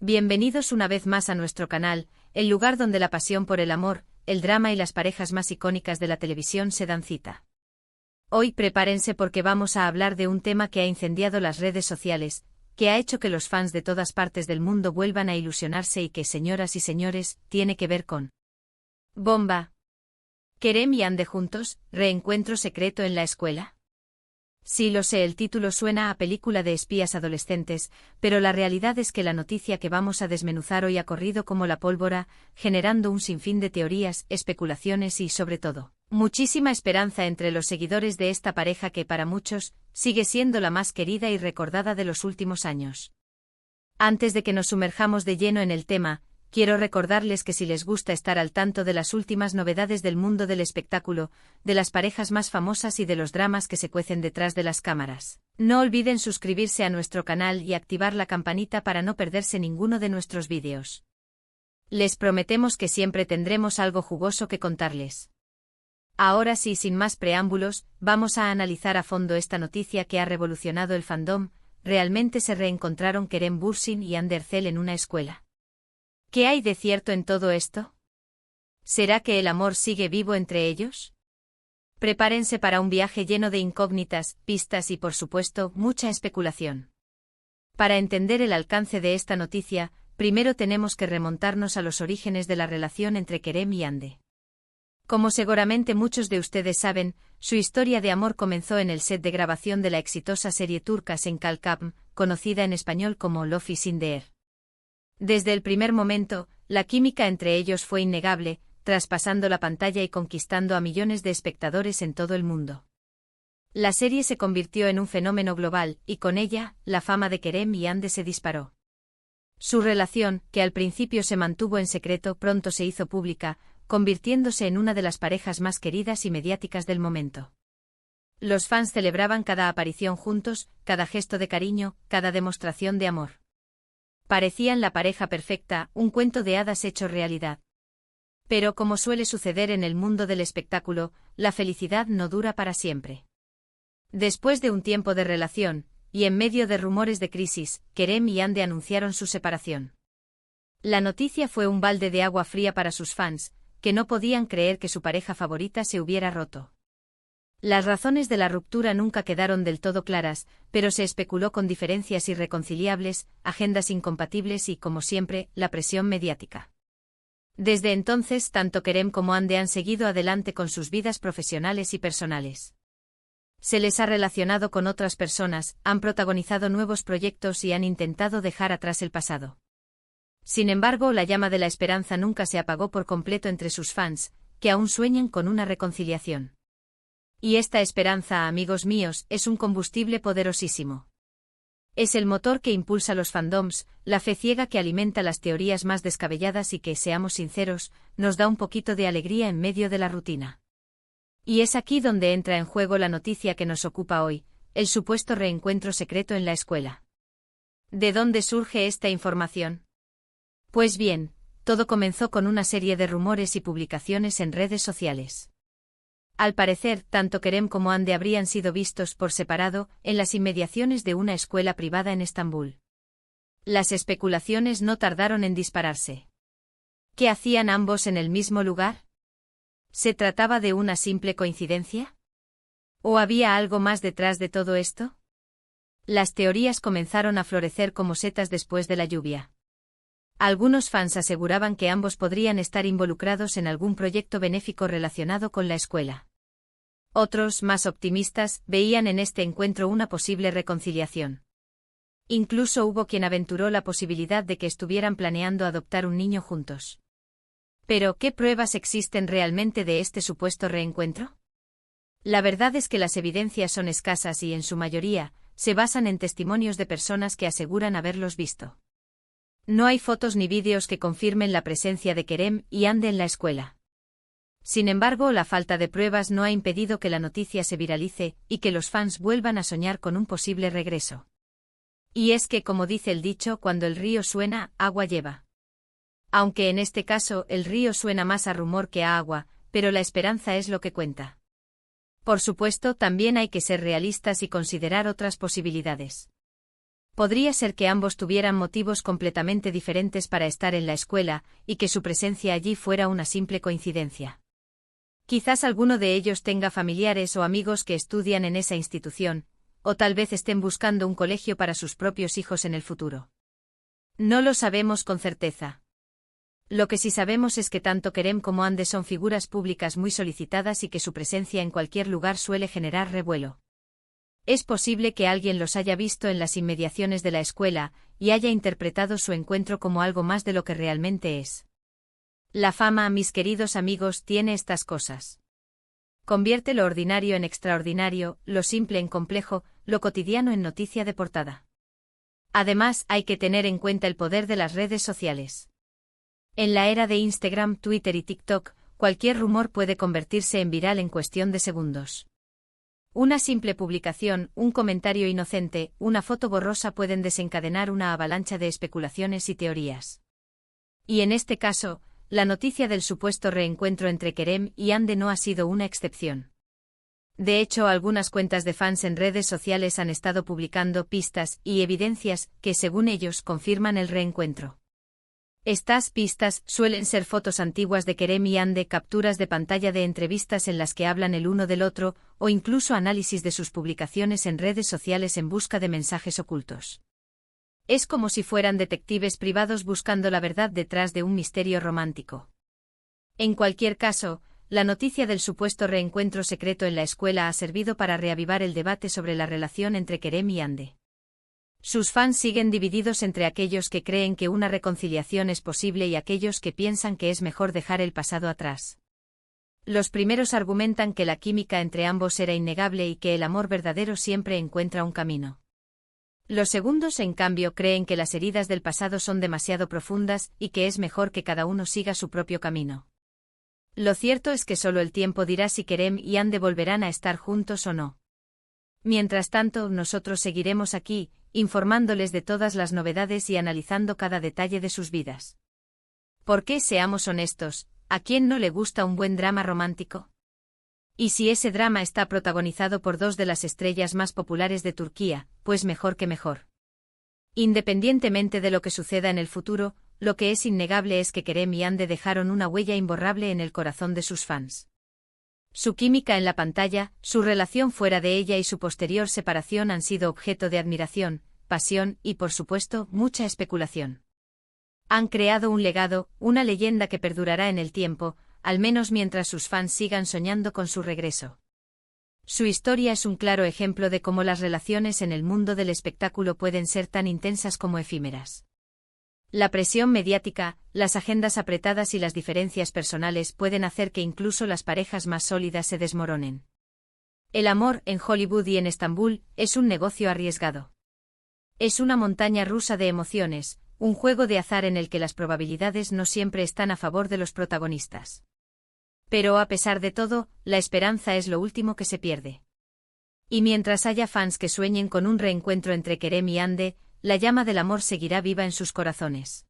Bienvenidos una vez más a nuestro canal, el lugar donde la pasión por el amor, el drama y las parejas más icónicas de la televisión se dan cita. Hoy prepárense porque vamos a hablar de un tema que ha incendiado las redes sociales, que ha hecho que los fans de todas partes del mundo vuelvan a ilusionarse y que, señoras y señores, tiene que ver con Bomba. Kerem y Hande juntos, reencuentro secreto en la escuela. Sí, lo sé, el título suena a película de espías adolescentes, pero la realidad es que la noticia que vamos a desmenuzar hoy ha corrido como la pólvora, generando un sinfín de teorías, especulaciones y, sobre todo, muchísima esperanza entre los seguidores de esta pareja que, para muchos, sigue siendo la más querida y recordada de los últimos años. Antes de que nos sumerjamos de lleno en el tema, quiero recordarles que si les gusta estar al tanto de las últimas novedades del mundo del espectáculo, de las parejas más famosas y de los dramas que se cuecen detrás de las cámaras, no olviden suscribirse a nuestro canal y activar la campanita para no perderse ninguno de nuestros vídeos. Les prometemos que siempre tendremos algo jugoso que contarles. Ahora sí, sin más preámbulos, vamos a analizar a fondo esta noticia que ha revolucionado el fandom. ¿Realmente se reencontraron Kerem Bürsin y Hande Erçel en una escuela? ¿Qué hay de cierto en todo esto? ¿Será que el amor sigue vivo entre ellos? Prepárense para un viaje lleno de incógnitas, pistas y, por supuesto, mucha especulación. Para entender el alcance de esta noticia, primero tenemos que remontarnos a los orígenes de la relación entre Kerem y Hande. Como seguramente muchos de ustedes saben, su historia de amor comenzó en el set de grabación de la exitosa serie turca Sen Kalkam, conocida en español como Love is in the Air. Desde el primer momento, la química entre ellos fue innegable, traspasando la pantalla y conquistando a millones de espectadores en todo el mundo. La serie se convirtió en un fenómeno global, y con ella, la fama de Kerem y Hande se disparó. Su relación, que al principio se mantuvo en secreto, pronto se hizo pública, convirtiéndose en una de las parejas más queridas y mediáticas del momento. Los fans celebraban cada aparición juntos, cada gesto de cariño, cada demostración de amor. Parecían la pareja perfecta, un cuento de hadas hecho realidad. Pero como suele suceder en el mundo del espectáculo, la felicidad no dura para siempre. Después de un tiempo de relación, y en medio de rumores de crisis, Kerem y Hande anunciaron su separación. La noticia fue un balde de agua fría para sus fans, que no podían creer que su pareja favorita se hubiera roto. Las razones de la ruptura nunca quedaron del todo claras, pero se especuló con diferencias irreconciliables, agendas incompatibles y, como siempre, la presión mediática. Desde entonces, tanto Kerem como Hande han seguido adelante con sus vidas profesionales y personales. Se les ha relacionado con otras personas, han protagonizado nuevos proyectos y han intentado dejar atrás el pasado. Sin embargo, la llama de la esperanza nunca se apagó por completo entre sus fans, que aún sueñan con una reconciliación. Y esta esperanza, amigos míos, es un combustible poderosísimo. Es el motor que impulsa los fandoms, la fe ciega que alimenta las teorías más descabelladas y que, seamos sinceros, nos da un poquito de alegría en medio de la rutina. Y es aquí donde entra en juego la noticia que nos ocupa hoy, el supuesto reencuentro secreto en la escuela. ¿De dónde surge esta información? Pues bien, todo comenzó con una serie de rumores y publicaciones en redes sociales. Al parecer, tanto Kerem como Hande habrían sido vistos por separado en las inmediaciones de una escuela privada en Estambul. Las especulaciones no tardaron en dispararse. ¿Qué hacían ambos en el mismo lugar? ¿Se trataba de una simple coincidencia? ¿O había algo más detrás de todo esto? Las teorías comenzaron a florecer como setas después de la lluvia. Algunos fans aseguraban que ambos podrían estar involucrados en algún proyecto benéfico relacionado con la escuela. Otros, más optimistas, veían en este encuentro una posible reconciliación. Incluso hubo quien aventuró la posibilidad de que estuvieran planeando adoptar un niño juntos. Pero, ¿qué pruebas existen realmente de este supuesto reencuentro? La verdad es que las evidencias son escasas y, en su mayoría, se basan en testimonios de personas que aseguran haberlos visto. No hay fotos ni vídeos que confirmen la presencia de Kerem y Hande en la escuela. Sin embargo, la falta de pruebas no ha impedido que la noticia se viralice y que los fans vuelvan a soñar con un posible regreso. Y es que, como dice el dicho, cuando el río suena, agua lleva. Aunque en este caso el río suena más a rumor que a agua, pero la esperanza es lo que cuenta. Por supuesto, también hay que ser realistas y considerar otras posibilidades. Podría ser que ambos tuvieran motivos completamente diferentes para estar en la escuela, y que su presencia allí fuera una simple coincidencia. Quizás alguno de ellos tenga familiares o amigos que estudian en esa institución, o tal vez estén buscando un colegio para sus propios hijos en el futuro. No lo sabemos con certeza. Lo que sí sabemos es que tanto Kerem como Ande son figuras públicas muy solicitadas y que su presencia en cualquier lugar suele generar revuelo. Es posible que alguien los haya visto en las inmediaciones de la escuela y haya interpretado su encuentro como algo más de lo que realmente es. La fama, mis queridos amigos, tiene estas cosas. Convierte lo ordinario en extraordinario, lo simple en complejo, lo cotidiano en noticia de portada. Además, hay que tener en cuenta el poder de las redes sociales. En la era de Instagram, Twitter y TikTok, cualquier rumor puede convertirse en viral en cuestión de segundos. Una simple publicación, un comentario inocente, una foto borrosa pueden desencadenar una avalancha de especulaciones y teorías. Y en este caso, la noticia del supuesto reencuentro entre Kerem y Ande no ha sido una excepción. De hecho, algunas cuentas de fans en redes sociales han estado publicando pistas y evidencias que, según ellos, confirman el reencuentro. Estas pistas suelen ser fotos antiguas de Kerem y Ande, capturas de pantalla de entrevistas en las que hablan el uno del otro, o incluso análisis de sus publicaciones en redes sociales en busca de mensajes ocultos. Es como si fueran detectives privados buscando la verdad detrás de un misterio romántico. En cualquier caso, la noticia del supuesto reencuentro secreto en la escuela ha servido para reavivar el debate sobre la relación entre Kerem y Ande. Sus fans siguen divididos entre aquellos que creen que una reconciliación es posible y aquellos que piensan que es mejor dejar el pasado atrás. Los primeros argumentan que la química entre ambos era innegable y que el amor verdadero siempre encuentra un camino. Los segundos, en cambio, creen que las heridas del pasado son demasiado profundas y que es mejor que cada uno siga su propio camino. Lo cierto es que solo el tiempo dirá si Kerem y Ande volverán a estar juntos o no. Mientras tanto, nosotros seguiremos aquí, informándoles de todas las novedades y analizando cada detalle de sus vidas. Porque, seamos honestos, ¿a quién no le gusta un buen drama romántico? Y si ese drama está protagonizado por dos de las estrellas más populares de Turquía, pues mejor que mejor. Independientemente de lo que suceda en el futuro, lo que es innegable es que Kerem y Ande dejaron una huella imborrable en el corazón de sus fans. Su química en la pantalla, su relación fuera de ella y su posterior separación han sido objeto de admiración, pasión y, por supuesto, mucha especulación. Han creado un legado, una leyenda que perdurará en el tiempo, al menos mientras sus fans sigan soñando con su regreso. Su historia es un claro ejemplo de cómo las relaciones en el mundo del espectáculo pueden ser tan intensas como efímeras. La presión mediática, las agendas apretadas y las diferencias personales pueden hacer que incluso las parejas más sólidas se desmoronen. El amor, en Hollywood y en Estambul, es un negocio arriesgado. Es una montaña rusa de emociones, un juego de azar en el que las probabilidades no siempre están a favor de los protagonistas. Pero a pesar de todo, la esperanza es lo último que se pierde. Y mientras haya fans que sueñen con un reencuentro entre Kerem y Ande, la llama del amor seguirá viva en sus corazones.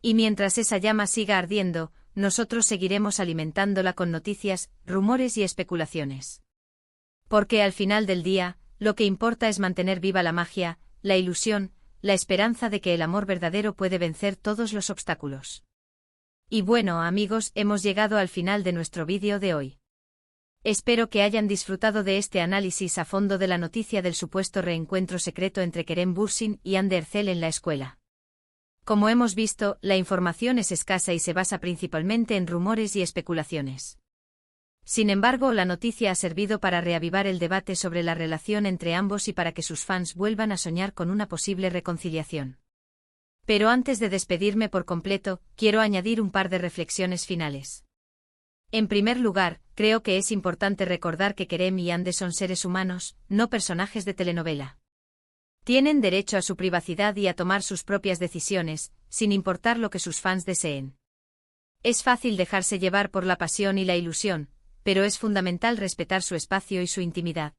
Y mientras esa llama siga ardiendo, nosotros seguiremos alimentándola con noticias, rumores y especulaciones. Porque al final del día, lo que importa es mantener viva la magia, la ilusión, la esperanza de que el amor verdadero puede vencer todos los obstáculos. Y bueno, amigos, hemos llegado al final de nuestro vídeo de hoy. Espero que hayan disfrutado de este análisis a fondo de la noticia del supuesto reencuentro secreto entre Kerem Bürsin y Hande Erçel en la escuela. Como hemos visto, la información es escasa y se basa principalmente en rumores y especulaciones. Sin embargo, la noticia ha servido para reavivar el debate sobre la relación entre ambos y para que sus fans vuelvan a soñar con una posible reconciliación. Pero antes de despedirme por completo, quiero añadir un par de reflexiones finales. En primer lugar, creo que es importante recordar que Kerem y Hande son seres humanos, no personajes de telenovela. Tienen derecho a su privacidad y a tomar sus propias decisiones, sin importar lo que sus fans deseen. Es fácil dejarse llevar por la pasión y la ilusión, pero es fundamental respetar su espacio y su intimidad.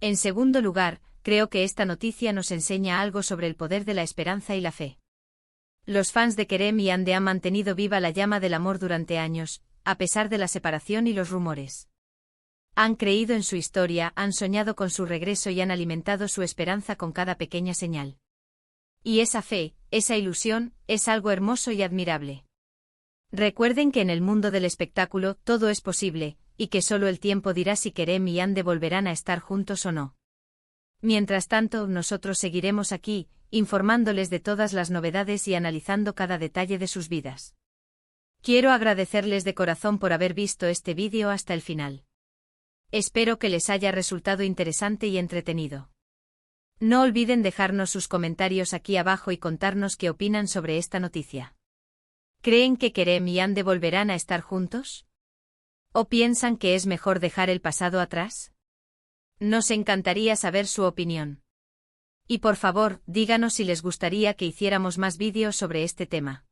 En segundo lugar, creo que esta noticia nos enseña algo sobre el poder de la esperanza y la fe. Los fans de Kerem y Hande han mantenido viva la llama del amor durante años, a pesar de la separación y los rumores. Han creído en su historia, han soñado con su regreso y han alimentado su esperanza con cada pequeña señal. Y esa fe, esa ilusión, es algo hermoso y admirable. Recuerden que en el mundo del espectáculo todo es posible, y que solo el tiempo dirá si Kerem y Yandhi volverán a estar juntos o no. Mientras tanto, nosotros seguiremos aquí, informándoles de todas las novedades y analizando cada detalle de sus vidas. Quiero agradecerles de corazón por haber visto este vídeo hasta el final. Espero que les haya resultado interesante y entretenido. No olviden dejarnos sus comentarios aquí abajo y contarnos qué opinan sobre esta noticia. ¿Creen que Kerem y Yandhi volverán a estar juntos? ¿O piensan que es mejor dejar el pasado atrás? Nos encantaría saber su opinión. Y por favor, díganos si les gustaría que hiciéramos más vídeos sobre este tema.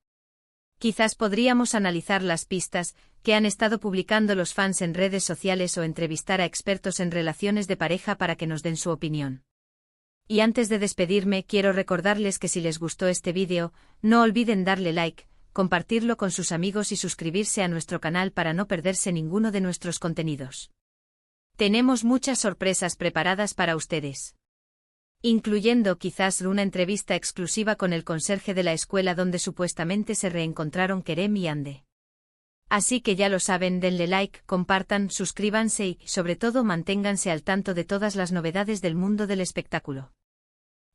Quizás podríamos analizar las pistas que han estado publicando los fans en redes sociales o entrevistar a expertos en relaciones de pareja para que nos den su opinión. Y antes de despedirme, quiero recordarles que si les gustó este vídeo, no olviden darle like, compartirlo con sus amigos y suscribirse a nuestro canal para no perderse ninguno de nuestros contenidos. Tenemos muchas sorpresas preparadas para ustedes, incluyendo quizás una entrevista exclusiva con el conserje de la escuela donde supuestamente se reencontraron Kerem y Yandhi. Así que ya lo saben, denle like, compartan, suscríbanse y, sobre todo, manténganse al tanto de todas las novedades del mundo del espectáculo.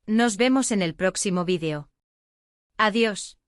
Nos vemos en el próximo vídeo. Adiós.